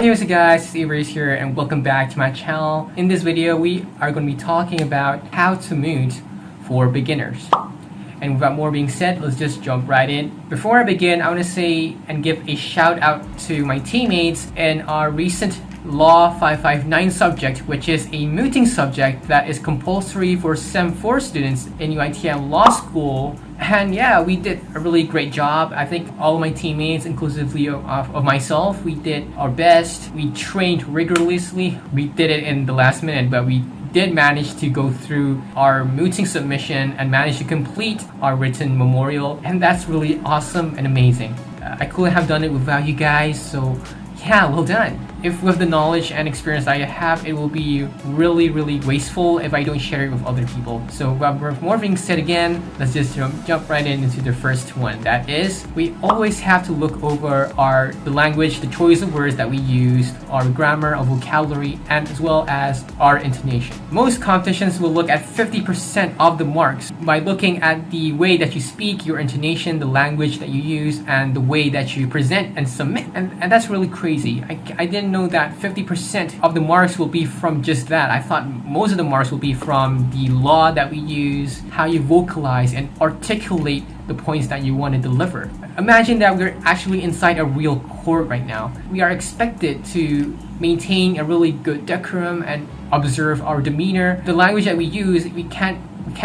Anyways guys, it's Avery's here and welcome back to my channel. In this video, we are going to be talking about how to moot for beginners. And without more being said, let's just jump right in. Before I begin, I want to say and give a shout out to my teammates in our recent Law 559 subject, which is a mooting subject that is compulsory for Sem 4 students in UiTM Law School. And yeah, we did a really great job. I think all of my teammates, inclusively of myself, we did our best. We trained rigorously. We did it in the last minute, but we did manage to go through our mooting submission and manage to complete our written memorial. And that's really awesome and amazing. I couldn't have done it without you guys, so yeah, well done. If with the knowledge and experience I have, it will be really wasteful if I don't share it with other people. So with more being said again, let's just jump right into the first one. That is, we always have to look over the language, the choice of words that we use, our grammar, our vocabulary, and as well as our intonation. Most competitions will look at 50% of the marks by looking at the way that you speak, your intonation, the language that you use, and the way that you present and submit. And that's really crazy. I didn't know that 50% of the marks will be from just that. I thought most of the marks will be from the law that we use, how you vocalize and articulate the points that you want to deliver. Imagine that we're actually inside a real court right now. We are expected to maintain a really good decorum and observe our demeanor. The language that we use, we can't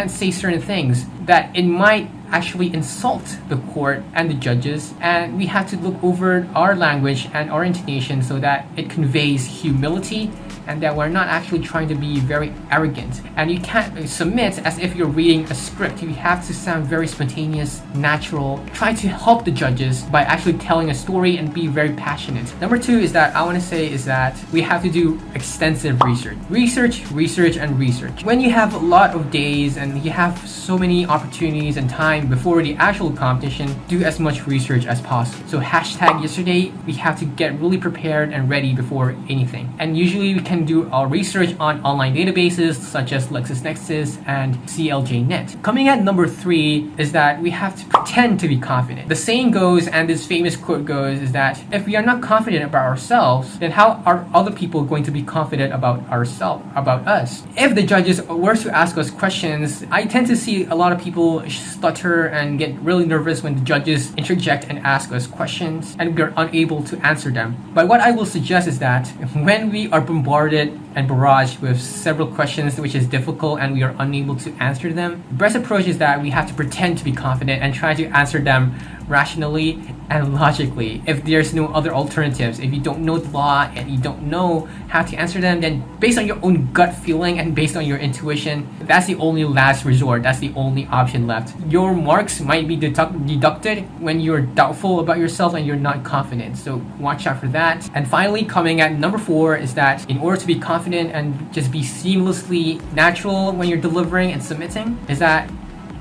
say certain things that it might actually insult the court and the judges, and we have to look over our language and our intonation so that it conveys humility and that we're not actually trying to be very arrogant. And you can't submit as if you're reading a script. You have to sound very spontaneous, natural. Try to help the judges by actually telling a story and be very passionate. Number two is that I want to say is that we have to do extensive research. Research, and research. When you have a lot of days and you have so many opportunities and time before the actual competition, do as much research as possible. So hashtag yesterday, we have to get really prepared and ready before anything. And usually we can do our research on online databases such as LexisNexis and CLJNet. Coming at number three is that we have to pretend to be confident. The saying goes, and this famous quote goes, is that if we are not confident about ourselves, then how are other people going to be confident about us? If the judges were to ask us questions, I tend to see a lot of people stutter and get really nervous when the judges interject and ask us questions and we're unable to answer them. But what I will suggest is that when we are bombarded and barraged with several questions which is difficult and we are unable to answer them, the best approach is that we have to pretend to be confident and try to answer them rationally and logically. If there's no other alternatives, if you don't know the law and you don't know how to answer them, then based on your own gut feeling and based on your intuition, that's the only last resort. That's the only option left. Your marks might be deducted when you're doubtful about yourself and you're not confident. So watch out for that. And finally, coming at number four is that in order to be confident and just be seamlessly natural when you're delivering and submitting, is that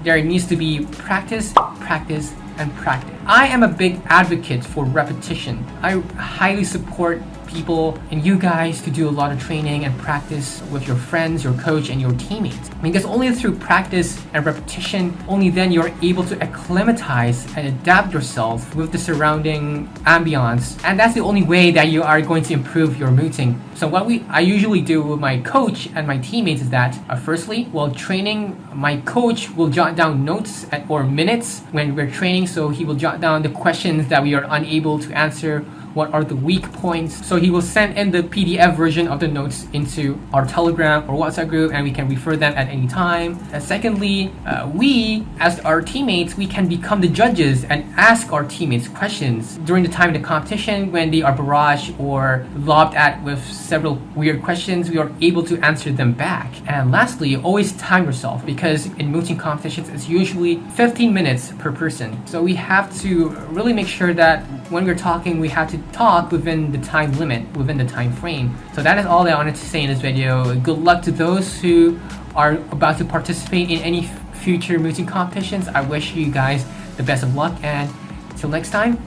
there needs to be practice. I am a big advocate for repetition. I highly support people and you guys to do a lot of training and practice with your friends, your coach, and your teammates. Because only through practice and repetition, only then you're able to acclimatize and adapt yourself with the surrounding ambience. And that's the only way that you are going to improve your mooting. So what I usually do with my coach and my teammates is that firstly, while training, my coach will jot down notes or minutes when we're training. So he will jot down the questions that we are unable to answer. What are the weak points? So he will send in the PDF version of the notes into our Telegram or WhatsApp group and we can refer them at any time. And secondly, we as our teammates, we can become the judges and ask our teammates questions during the time of the competition when they are barraged or lobbed at with several weird questions. We are able to answer them back. And lastly, always time yourself, because in mooting competitions, it's usually 15 minutes per person. So we have to really make sure that when we're talking, we have to talk within the time limit, within the time frame. So that is all that I wanted to say in this video. Good luck to those who are about to participate in any future mooting competitions. I wish you guys the best of luck, and till next time,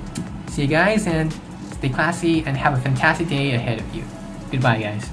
see you guys and stay classy and have a fantastic day ahead of you. Goodbye guys.